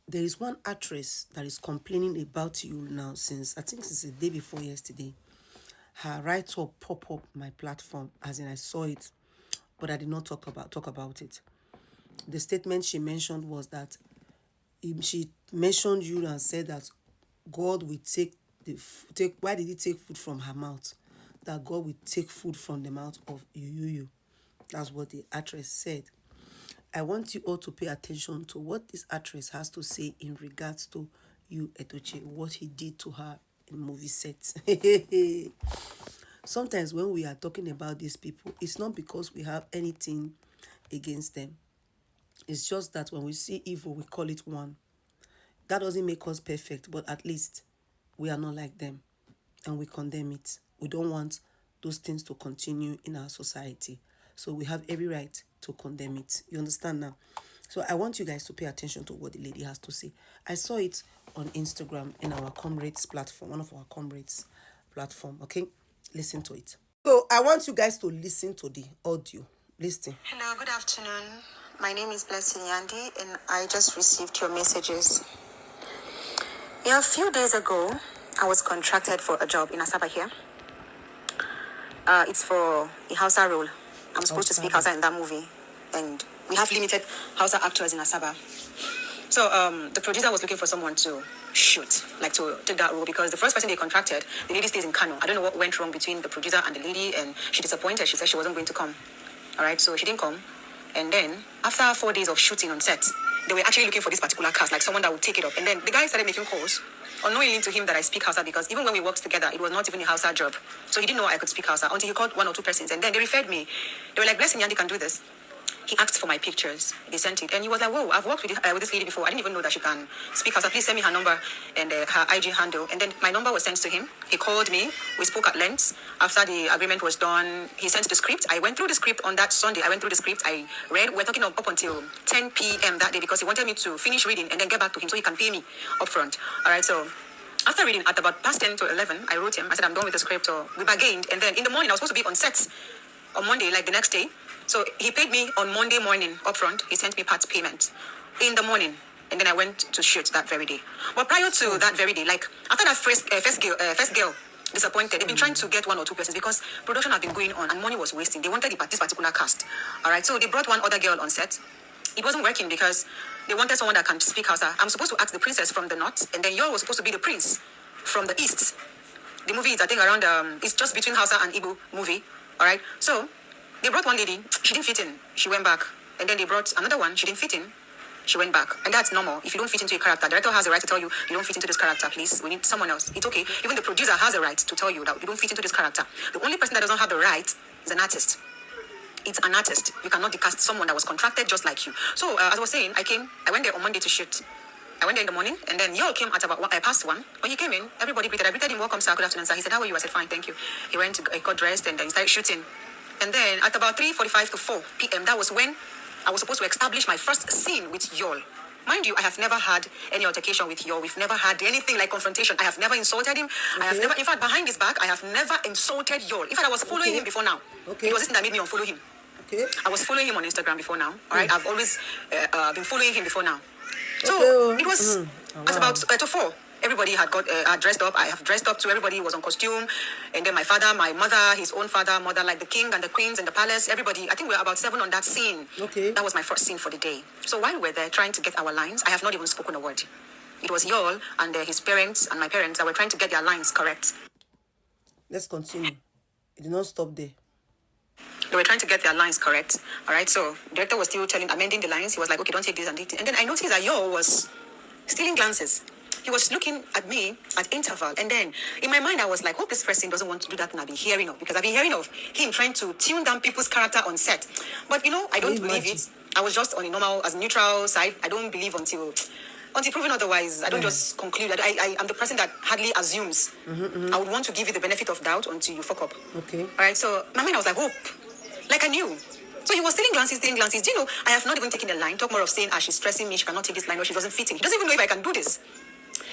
There is one actress that is complaining about you now since, I think since the day before yesterday. Her write-up pop up my platform, as in I saw it, but I did not talk about it. The statement she mentioned was that she mentioned you and said that God will take why did he take food from her mouth? That God will take food from the mouth of you. That's what the actress said. I want you all to pay attention to what this actress has to say in regards to you, Edochie, what he did to her in movie sets. Sometimes when we are talking about these people, it's not because we have anything against them. It's just that when we see evil, we call it one. That doesn't make us perfect, but at least we are not like them and we condemn it. We don't want those things to continue in our society. So we have every right to condemn it. You understand now? So I want you guys to pay attention to what the lady has to say. I saw it on Instagram in our comrades platform, one of our comrades platform. Okay, listen to it. So I want you guys to listen to the audio. Listen. Hello, good afternoon. My name is Blessing Yandi, and I just received your messages. Yeah, a few days ago, I was contracted for a job in Asaba here. It's for a Hausa role. I'm supposed to speak Hausa in that movie, and we have limited Hausa actors in Asaba. So the producer was looking for someone to shoot, like to take that role, because the first person they contracted, the lady stays in Kano. I don't know what went wrong between the producer and the lady, and she disappointed. She said she wasn't going to come. All right, so she didn't come. And then after 4 days of shooting on set, they were actually looking for this particular cast, like someone that would take it up. And then the guy started making calls, unknowingly to him that I speak Hausa, because even when we worked together, it was not even a Hausa job. So he didn't know I could speak Hausa until he called 1 or 2 persons. And then they referred me. They were like, Blessing Yandi can do this. He asked for my pictures. They sent it. And he was like, whoa, I've worked with this lady before. I didn't even know that she can speak Hausa. Please send me her number and her IG handle. And then my number was sent to him. He called me. We spoke at length. After the agreement was done, he sent the script. I went through the script on that Sunday. I went through the script. I read. We're talking up until 10 p.m. that day, because he wanted me to finish reading and then get back to him so he can pay me upfront. All right, so after reading at about past 10 to 11, I wrote him. I said, I'm done with the script. So we bargained. And then in the morning, I was supposed to be on set on Monday, like the next day. So he paid me on Monday morning upfront. He sent me part payment in the morning, and then I went to shoot that very day. But prior to that very day, like after that first girl disappointed, they've been trying to get 1 or 2 persons, because production had been going on and money was wasting. They wanted this particular cast. All right, so they brought one other girl on set. It wasn't working because they wanted someone that can speak Hausa. I'm supposed to ask the princess from the north, and then you was supposed to be the prince from the east. The movie is, I think, around it's just between Hausa and Igbo movie. All right, so they brought one lady, she didn't fit in, she went back. And then they brought another one, she didn't fit in, she went back. And that's normal. If you don't fit into a character, the director has the right to tell you, you don't fit into this character, please. We need someone else. It's okay. Even the producer has a right to tell you that you don't fit into this character. The only person that doesn't have the right is an artist. It's an artist. You cannot decast someone that was contracted just like you. So, as I was saying, I went there on Monday to shoot. I went there in the morning, and then y'all came at about past 1. When he came in, everybody greeted. I greeted him, welcome, sir, good afternoon, sir. He said, how are you? I said, fine, thank you. He got dressed, and then he started shooting. And then at about 3:45 to 4 p.m., that was when I was supposed to establish my first scene with y'all. Mind you, I have never had any altercation with y'all. We've never had anything like confrontation. I have never insulted him. Okay. I have never, in fact, behind his back, I have never insulted y'all. In fact, I was following him before now. Okay. It was this thing that made me unfollow him. Okay. I was following him on Instagram before now. All right. I've always been following him before now. So it was at about to 4. Everybody had got dressed up. I have dressed up too. Everybody was on costume. And then my father, my mother, his own father, mother, like the king and the queens and the palace, everybody. I think we were about 7 on that scene. Okay. That was my first scene for the day. So while we were there trying to get our lines, I have not even spoken a word. It was y'all and his parents and my parents that were trying to get their lines correct. Let's continue. It did not stop there. They were trying to get their lines correct. All right. So the director was still amending the lines. He was like, okay, don't take this and this. And then I noticed that y'all was stealing glances. He was looking at me at interval. And then in my mind, I was like, hope this person doesn't want to do that thing I've been hearing of. Because I've been hearing of him trying to tune down people's character on set. But, I don't believe it. I was just on a normal, as neutral side. I don't believe until proven otherwise. I don't just conclude that I'm the person that hardly assumes. I would want to give you the benefit of doubt until you fuck up. Okay. All right. So my mind, I was like, hope. Like I knew. So he was stealing glances. Do you know, I have not even taken the line. Talk more of saying, she's stressing me. She cannot take this line or she doesn't fit in. He doesn't even know if I can do this.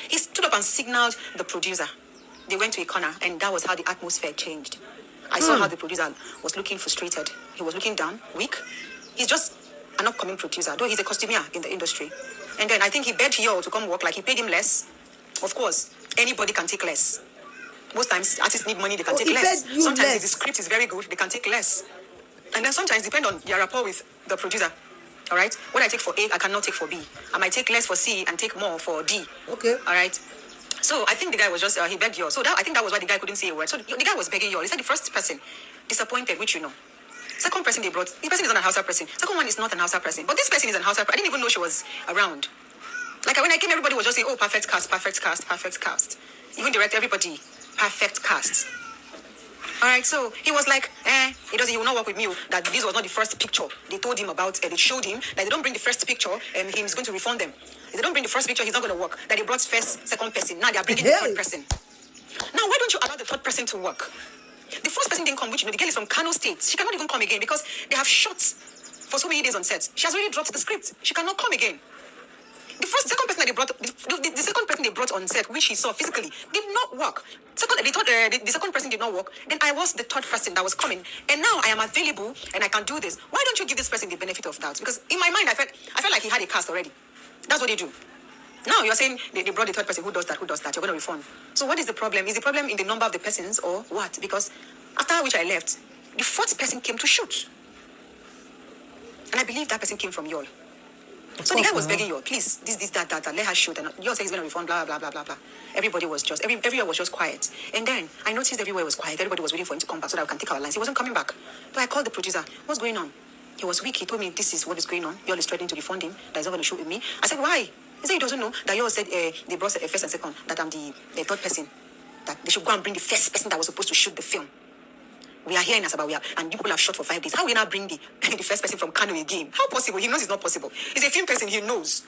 He stood up and signaled the producer. They went to a corner, and that was how the atmosphere changed. I saw how the producer was looking frustrated. He was looking down, weak. He's just an upcoming producer, though he's a costumier in the industry. And then I think he begged Yo to come work, like he paid him less. Of course, anybody can take less. Most times artists need money, they can take less. Sometimes if the script is very good, they can take less. And then sometimes depend on your rapport with the producer. All right, what I take for A, I cannot take for B. I might take less for C and take more for D. Okay. All right. So I think the guy was just he begged you. So I think that was why the guy couldn't say a word. So the guy was begging you. He said the first person disappointed, which you know. Second person they brought, the person is not a Hausa person. Second one is not an Hausa person, but this person is an Hausa person. I didn't even know she was around. Like when I came, everybody was just saying, "Oh, perfect cast, perfect cast, perfect cast." Even direct everybody, perfect cast. All right, so he was like, he will not work with me. That this was not the first picture they told him about. They showed him that they don't bring the first picture, and he's going to refund them. If they don't bring the first picture, he's not going to work. That they brought first, second person. Now they are bringing the third person. Now, why don't you allow the third person to work? The first person didn't come, which the girl is from Kano State. She cannot even come again because they have shots for so many days on set. She has already dropped the script. She cannot come again. The second person that they brought, the second person they brought on set, which he saw physically, did not work. The second person did not work. Then I was the third person that was coming, and now I am available and I can do this. Why don't you give this person the benefit of doubt? Because in my mind, I felt like he had a cast already. That's what they do. Now you're saying they brought the third person. Who does that? Who does that? You're going to refund. So what is the problem? Is the problem in the number of the persons or what? Because after which I left, the fourth person came to shoot, and I believe that person came from y'all. So the guy was begging you, please, that, let her shoot. And you say he's going to refund, blah, blah, blah, blah, blah. Everybody was just, everywhere was just quiet. And then I noticed everywhere was quiet. Everybody was waiting for him to come back so that we can take our lines. He wasn't coming back. So I called the producer. What's going on? He was weak. He told me this is what is going on. Y'all is threatening to refund him. That he's not going to shoot with me. I said, why? He said he doesn't know that y'all said they brought a first and second, that I'm the third person. That they should go and bring the first person that was supposed to shoot the film. We are here in Asaba, and you people have shot for 5 days. How will you now bring the first person from Kano again? How possible? He knows it's not possible. He's a film person, he knows.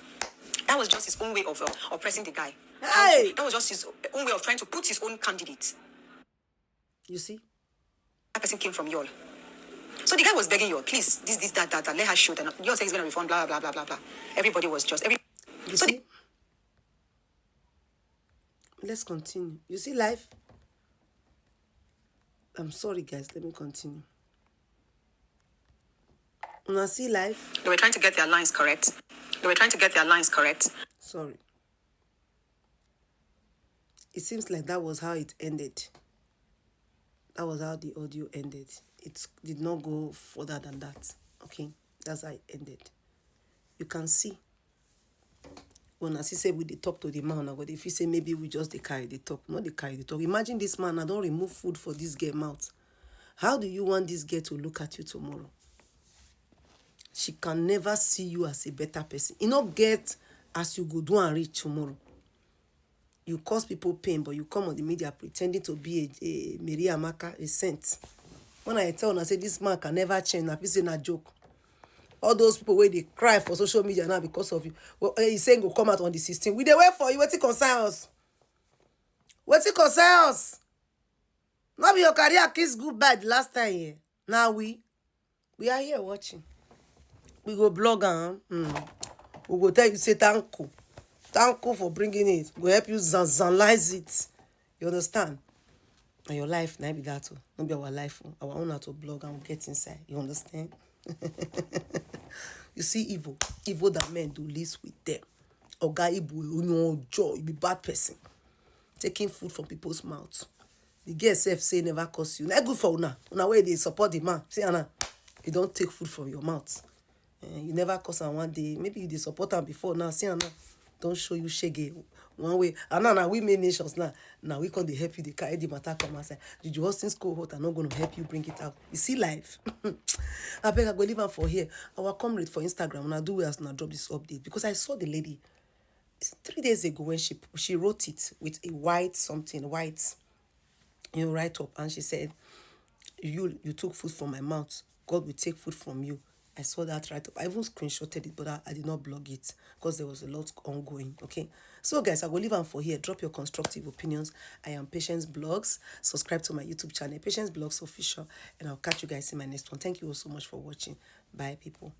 That was just his own way of oppressing the guy. That was just his own way of trying to put his own candidate. You see? That person came from y'all. So the guy was begging you, please, that, let her shoot. And y'all say he's going to refund, blah, blah, blah, blah, blah. Everybody was just... You see? Let's continue. You see life? I'm sorry, guys. Let me continue. When I see life... They were trying to get their lines correct. Sorry. It seems like that was how it ended. That was how the audio ended. It did not go further than that. Okay? That's how it ended. You can see. When I say we they talk to the man, but if you say maybe we just they carry the talk, not they carry the talk. Imagine this man, I don't remove food for this girl mouth. How do you want this girl to look at you tomorrow? She can never see you as a better person. You not get as you go do and reach tomorrow. You cause people pain, but you come on the media pretending to be a Mary Amaka, a saint. When I tell and I say this man can never change, I feel saying a joke. All those people where they cry for social media now because of you. Well, he's saying go come out on the 16th. We they wait for you. What's it concern us? What's it concern us? Not be your career kiss goodbye the last time here. Now we are here watching. We go blog and we go tell you say thank you. Thank you for bringing it. We'll help you zanlize it. You understand? And your life, now be that too. Not be our life. Our own to blog and we'll get inside. You understand? You see evil that men do lives with them. Oga Ibu, joy, you be bad person. Taking food from people's mouths. The girl self say never curse you. Not good for una. Una way they support the man. See Anna, you don't take food from your mouth. You never curse her one day. Maybe you support her before now. See Anna, don't show you shaggy one way. And now we made nations now. Now we can help you. They carry the matter come and say, did you Austin's cohort are not going to help you bring it out? You see life. I beg I go leave her for here. Our comrade for Instagram when I do as now drop this update because I saw the lady 3 days ago when she wrote it with a white write up, and she said, you took food from my mouth. God will take food from you. I saw that right up. I even screenshotted it, but I did not blog it because there was a lot ongoing. Okay. So guys, I will leave them for here. Drop your constructive opinions. I am Patience Blogs. Subscribe to my YouTube channel, Patience Blogs Official, and I'll catch you guys in my next one. Thank you all so much for watching. Bye, people.